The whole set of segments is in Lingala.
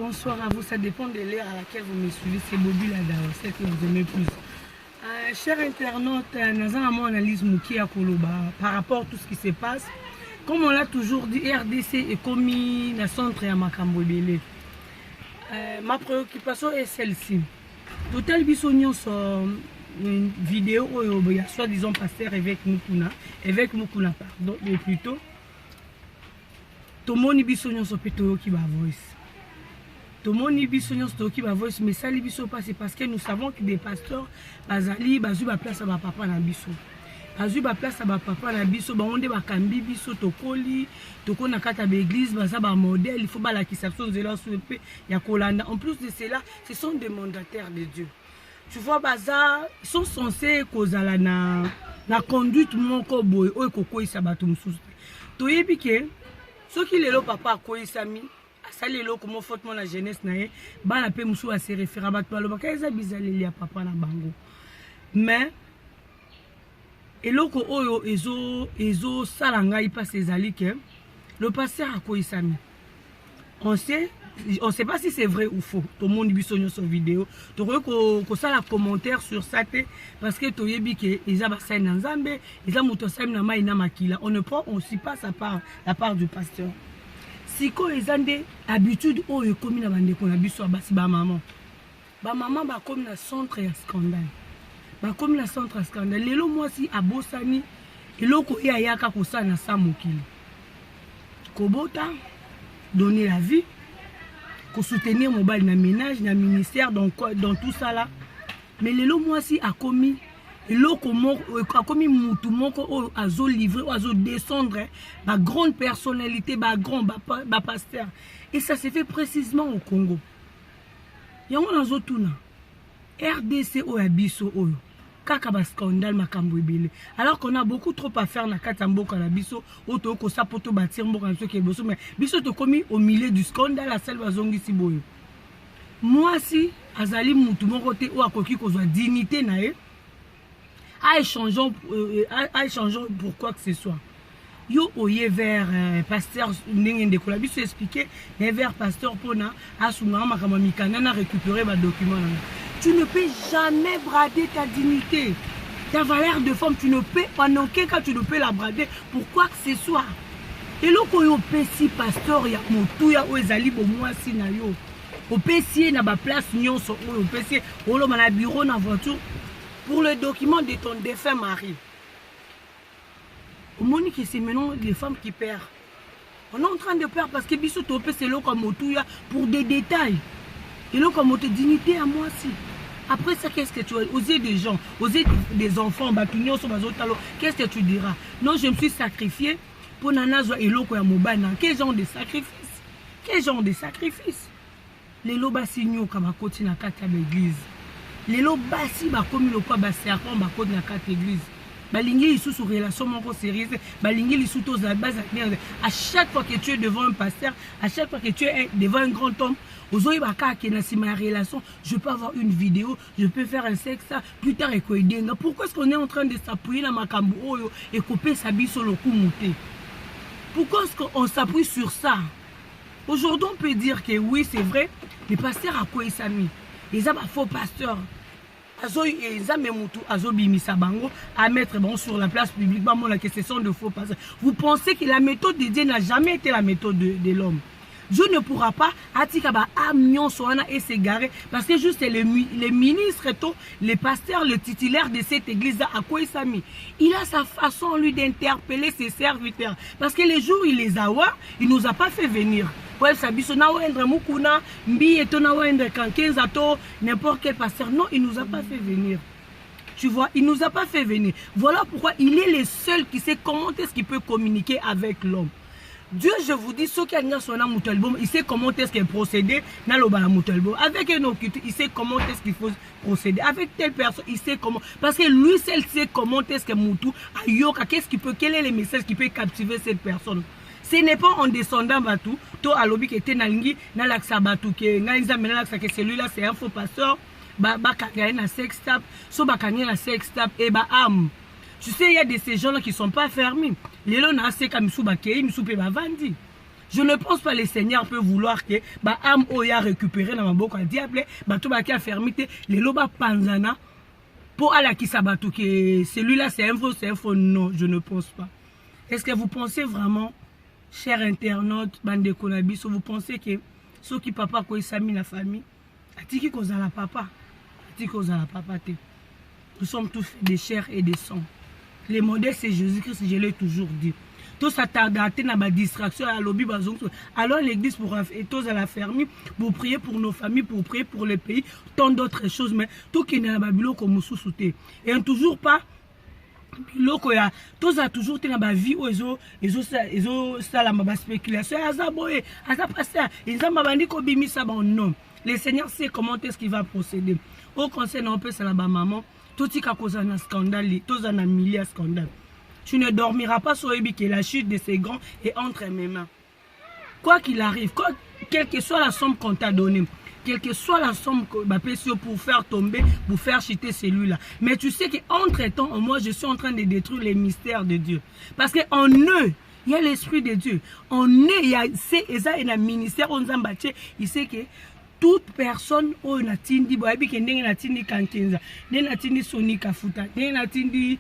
bonsoir à vous. Ça dépend de l'heure à laquelle vous me suivez. C'est Bobby Ladao, celle que vous aimez plus. Chers internautes, nous avons mon analyse Moukia Koloba par rapport à tout ce qui se passe. Comme on l'a toujours dit, RDC est commis dans le centre à Makambobele. Ma préoccupation est celle-ci. Total Bissognon sur une vidéo où il y a soi-disant pasteur avec Mukuna, pardon, mais plutôt. Tout le monde Bissognon sur Péto qui va voice. Tout le monde Bissognon sur qui va voice, mais ça, les Bissognon c'est parce que nous savons que des pasteurs, Bazali, Bazu, va place à ma papa dans Bisso. Bazu, va place à ma papa dans Bisso, on est Bakambi, Bisso, Tokoli, Toko Nakata l'église, Baza, modèle, il faut pas la qui s'absente de leur soupe, il y a Kolanda. En plus de cela, ce sont des mandataires de Dieu. Tu vois, Baza, ils sont censés causer la conduite, mon koboy, ou koko, ils s'abattent, tu sais, piqué. Ce qui est là, papa, à quoi il s'est mis, ça est là, comment faut la jeunesse, ban la paix, moussou, à se référer à toi, le bac, ils ont bizarre, les papa, na bango. Mais, et là, ils salanga, il passe les alliés, le pasteur, à quoi il s'est mis. On sait pas si c'est vrai ou faux. Tout le monde dit sur vidéo. Tu vois que ça la commentaire sur ça parce que tu sais que ils ont passé dans Zambé, ils ont monté ça na maïna makila. On ne prend aussi pas la part du pasteur. Si quand ils ont des habitudes où ils commis na bande qu'on a bu sur basi ba maman ba comme na centre ya scandale. Ba comme na centre ya scandale. Lelo moi si abosani eloko ya yaka ko ça na sa mokili. Kobota donner la vie, pour soutenir mon bal dans le ménage, dans le ministère, dans tout ça là. Mais le moi si a commis, a commis tout le monde a livré, a descendre, ma grande personnalité, ma grand pasteur. Et ça s'est fait précisément au Congo. Il y a un autre RDC ou Abisso ou Kakaba scandale Makambobele. Alors qu'on a beaucoup trop à faire na Katambo Kalabiso, auto ko sa poto bâtir mbo kan ke boso mais biso to commis au milieu du scandale à selva zongi siboyo. Moi si azali mutu mon côté ou akoki ko zwa dignité na e a échangeons pour quoi que ce soit. Yo oye vers pasteur ndenge ndekola biso expliquer mais vers pasteur pona asunga makama mikana na récupérer ba document. Tu ne peux jamais brader ta dignité. Ta valeur de femme, tu ne peux, pendant aucun cas, tu ne peux la brader pour quoi que ce soit. Et là, quand on peut si pasteur, il y a mon ya ezali bo moi si na yo. On peut si na ba place nyon so on peut si on lo na bureau na voiture pour le document de ton défunt mari. Au monde que c'est maintenant les femmes qui perdent. On est en train de perdre parce que biso to peut c'est là comme ya pour des détails. Et là comme te dignité à moi si. Après ça, qu'est-ce que tu as osé des gens, oser des enfants, qu'est-ce que tu diras? Non, je me suis sacrifié pour Nanazo et Loko ya Mobana. Quel genre de sacrifice? Quel genre de sacrifice? Les lobas signaux comme à côté na carte l'église. Les lobas si ba comme le quoi ba serpent ba côté na carte l'église. Balingi ils sous relation mon sérieuse, balingi ils sous la base à chaque fois que tu es devant un pasteur, à chaque fois que tu es devant un grand homme, ma relation, je peux avoir une vidéo, je peux faire un sexe, plus tard et pourquoi est-ce qu'on est en train de s'appuyer dans ma cambo et couper sa bille sur le coup monté? Pourquoi est-ce qu'on s'appuie sur ça? Aujourd'hui on peut dire que oui c'est vrai, les pasteurs à quoi ils s'ont mis? Ils ont un faux pasteur. À mettre bon, sur la place publique, que ce sont de faux pasteurs. Vous pensez que la méthode de Dieu n'a jamais été la méthode de l'homme? Dieu ne pourra pas et s'égarer parce que juste les ministres, les pasteurs, le titulaire de cette église à quoi il s'est mis. Il a sa façon lui d'interpeller ses serviteurs parce que les jours il les a il nous a pas fait venir. N'importe quel pasteur, non, il nous a pas fait venir. Tu vois, il nous a pas fait venir. Voilà pourquoi il est le seul qui sait comment est-ce qu'il peut communiquer avec l'homme. Dieu, je vous dis, ceux qui ont son nom, il sait comment est-ce qu'il procéder dans le avec un autre, il sait comment est-ce qu'il faut procéder. Avec telle personne, il sait comment. Parce que lui seul sait comment est-ce que Moutou, qu'est-ce qu'il peut, quel est le message qui peut captiver cette personne. Ce n'est pas en descendant Batou, toi à l'objet qui était dans l'axe Batou, que celui-là c'est un faux pasteur, na sex tap, so na sex tap et am. Tu sais, il y a de ces gens-là qui ne sont pas fermés. Les gens ont assez comme Missou Bakei, Missou Peba Vandi. Je ne pense pas que le Seigneur peut vouloir que bah âme oya récupérer dans ma boca diable bah tout bah qui a fermité les loba panzana pour aller qui s'abattu que celui-là c'est un faux non je ne pense pas. Est-ce que vous pensez vraiment chers internautes bande de Konabiso vous pensez que ceux qui papa quoi ils mis la famille atiki cause la papa atiki cause la papa te nous sommes tous des chairs et des sangs. Le modèle c'est Jésus-Christ, je l'ai toujours dit. Tout ça tarde à atteindre ma distraction à lobby alors l'église pour tous à la ferme pour prier pour nos familles, pour prier pour le pays, tant d'autres choses mais tout qui n'est pas bilo comme sous-souté et toujours pas biloko ya tous a toujours été dans ma vie où ils ça la spéculation azaboé azapasser ils ont bandi ko bimisa bon non le Seigneur sait comment est-ce qu'il va procéder au conseil on peut ça la maman tout qui a causé un scandale tous un milliard scandale. Tu ne dormiras pas sur Ebi que la chute de ces grands est entre mes mains. Quoi qu'il arrive, quelle que soit la somme qu'on t'a donnée, quelle que soit la somme pour faire tomber, pour faire chuter celui-là. Mais tu sais qu'entre temps, moi je suis en train de détruire les mystères de Dieu. Parce qu'en eux, il y a l'Esprit de Dieu. En eux, il y a un ministère, il sait que toute personne au natindi boabi ke ndenge natindi kankenza ndenge natindi Soni Kafuta ndenge natindi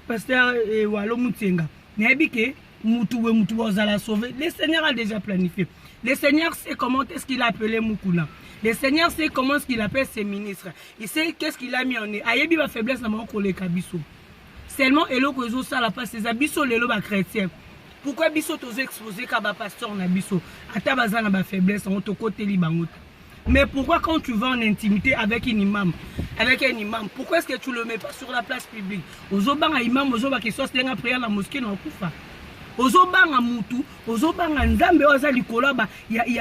pasteur Walo Mutenga nabi ke mutu ozala sauver. Le Seigneur a déjà planifié. Le Seigneur sait comment est-ce qu'il a appelé Mukuna. Le Seigneur sait comment est-ce qu'il appelle ses ministres. Il sait qu'est-ce qu'il a mis en eux. Ayebi ba faiblesse na moko le kabiso. Seulement eloko ezo sala pas ces abiso lelo ba chrétien. Pourquoi biso tozo exposer ka ba pasteur na biso ata bazana ba faiblesse on to côté libango. Mais pourquoi quand tu vas en intimité avec un imam, pourquoi est-ce que tu ne le mets pas sur la place publique? Ozobanga imam, ozobanga qui soit en prière la mosquée dans Koufa. Ozobanga mutu, ozobanga nzambe oza likolo ba il y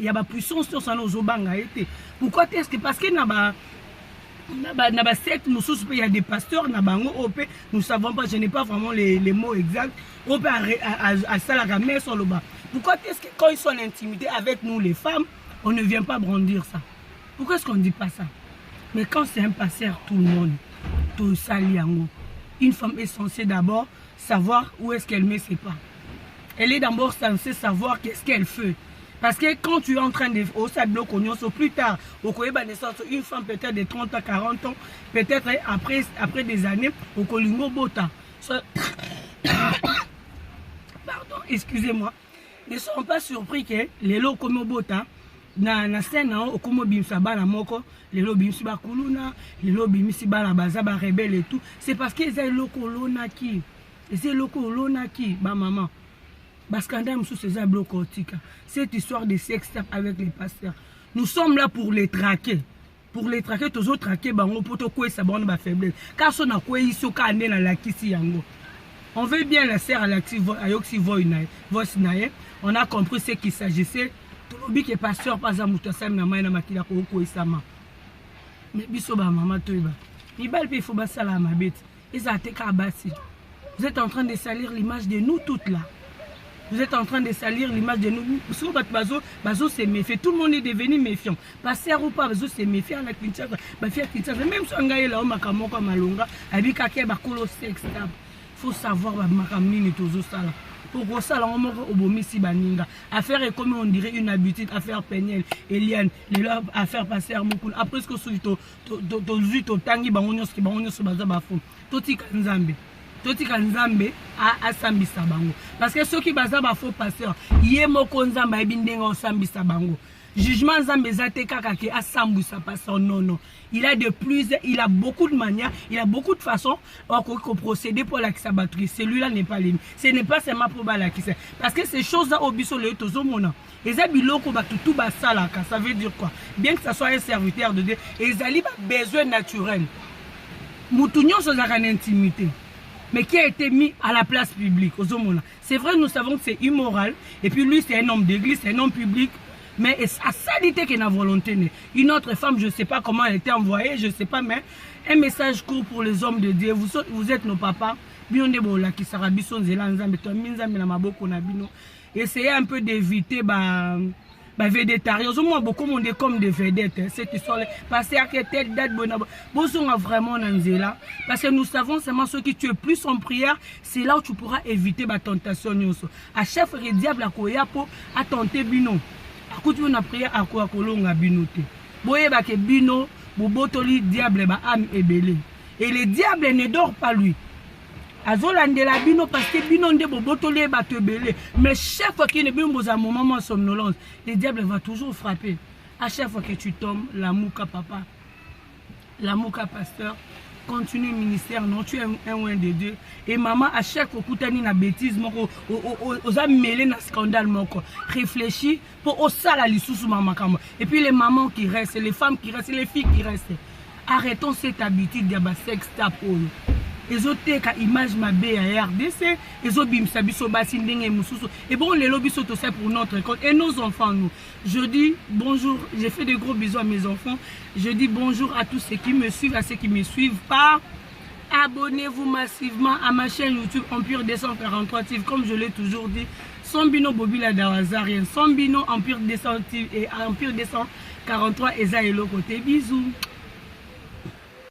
a puissance sur ça ozobanga été. Pourquoi est-ce que parce que na ba secte il y a des pasteurs na bango op nous savons pas, je n'ai pas vraiment les mots exacts op à salaka mais sur le bas. Pourquoi est-ce que quand ils sont en intimité avec nous les femmes on ne vient pas brandir ça? Pourquoi est-ce qu'on ne dit pas ça? Mais quand c'est un pasteur, tout le monde, tout ça, une femme est censée d'abord savoir où est-ce qu'elle met ses pas. Elle est d'abord censée savoir qu'est-ce qu'elle fait. Parce que quand tu es en train de... plus tard, une femme peut-être de 30 à 40 ans, peut-être après des années, au Kolingo Bota. Pardon, excusez-moi. Ne sont pas surpris que les lots comme Bota, na scène okomo bimsa bana moko lelo bimsi ba kuluna lelo bimsi bana baza ba rebelle et tout c'est parce que c'est lokolona qui c'est lokolona qui ba maman parce qu'andam sous ces blocotika cette histoire de sexe avec les pasteurs nous sommes là pour les traquer tous autres traquer bango poto ko ça bon ba faiblesse car son na ko iso ka ande na la kisi yango on veut bien la serre à l'active ayoxi voinae on a compris ce qu'il s'agissait. Tout le monde qui est pasteur, pas à Moutassam, na maïna makila koko isama. Mais bisoba maman toiba. Il faut basser la ma bête. Et ça te kabasi. Vous êtes en train de salir l'image de nous toutes là. Vous êtes en train de salir l'image de nous. Sur votre bazo c'est méfiant. Tout le monde est devenu méfiant. Pasteur ou pas, bazo c'est méfiant la Kinshasa. Même si on gagne là, on m'a kamoko malonga. Abika ke bakolo sex tab. Faut savoir makamini tozo sala. Pour ça, on m'a obomisi baninga. Affaire est comme on dirait une habitude. Affaire Peniel, Eliane, les lois, affaire passer Moukoun. Après ce que tu as tangi bangonyo baza bafou. Toti kanzambe. Toti kanzambe a sambisa bango. Parce que ceux qui baza bafou passer, yé moko nzamba ebindenga o sambisa bango. Jugement nzambe zate kaka ke a sambisa passer non. Il a beaucoup de manières, il a beaucoup de façons pour procéder pour la kisabatri. Celui-là n'est pas l'ennemi. Ce n'est pas seulement pour la kisa. Parce que ces choses-là, au biso le tozomona. Les abiloko batutu basalaka, ça veut dire quoi? Bien que ça soit un serviteur de Dieu, ils ont besoin naturel. Moutounion sur la intimité. Mais qui a été mis à la place publique. C'est vrai, nous savons que c'est immoral. Et puis lui, c'est un homme d'église, c'est un homme public. Mais à salité qu'il a volonté. Une autre femme, je ne sais pas comment elle était envoyée, je ne sais pas, mais un message court pour les hommes de Dieu. Vous êtes nos papas. Essayez un peu d'éviter bah végétarien moi beaucoup monde comme des vedettes cette histoire parce que telle date bonne vraiment nanzela parce que nous savons seulement ce que tu es plus en prière, c'est là où tu pourras éviter ma tentation à chef le diable à koya po à tenter bino à coup tu na prière à quoi kolonga binote boye ba ke bino bobotoli diable ba âme ébélée et le diable ne dort pas lui. Azolandela bino parce que bino nde bobotoli ba te belé mais chaque fois qu'il ne bino à un moment de somnolence le diable va toujours frapper à chaque fois que tu tombes la mouka papa la mouka pasteur continue ministère non tu es un des deux et maman à chaque fois koutani na bêtise moko aux a mêlé na scandale moko réfléchis pour au sala lisusu maman kama et puis les mamans qui restent les femmes qui restent les filles qui restent arrêtons cette habitude de sex tap ezoteka image mabe ya RDC ezobimisa biso basi ndenge mususu et bon les lobbies sont aussi pour notre compte et nos enfants nous je dis bonjour, j'ai fait de gros bisous à mes enfants, je dis bonjour à tous ceux qui me suivent, à ceux qui me suivent pas. Abonnez-vous massivement à ma chaîne YouTube Empire 243 TV comme je l'ai toujours dit. Sombino Bobila Dawazarien, Sombino Empire 200 TV et Empire 243 Eza Elo côté bisous.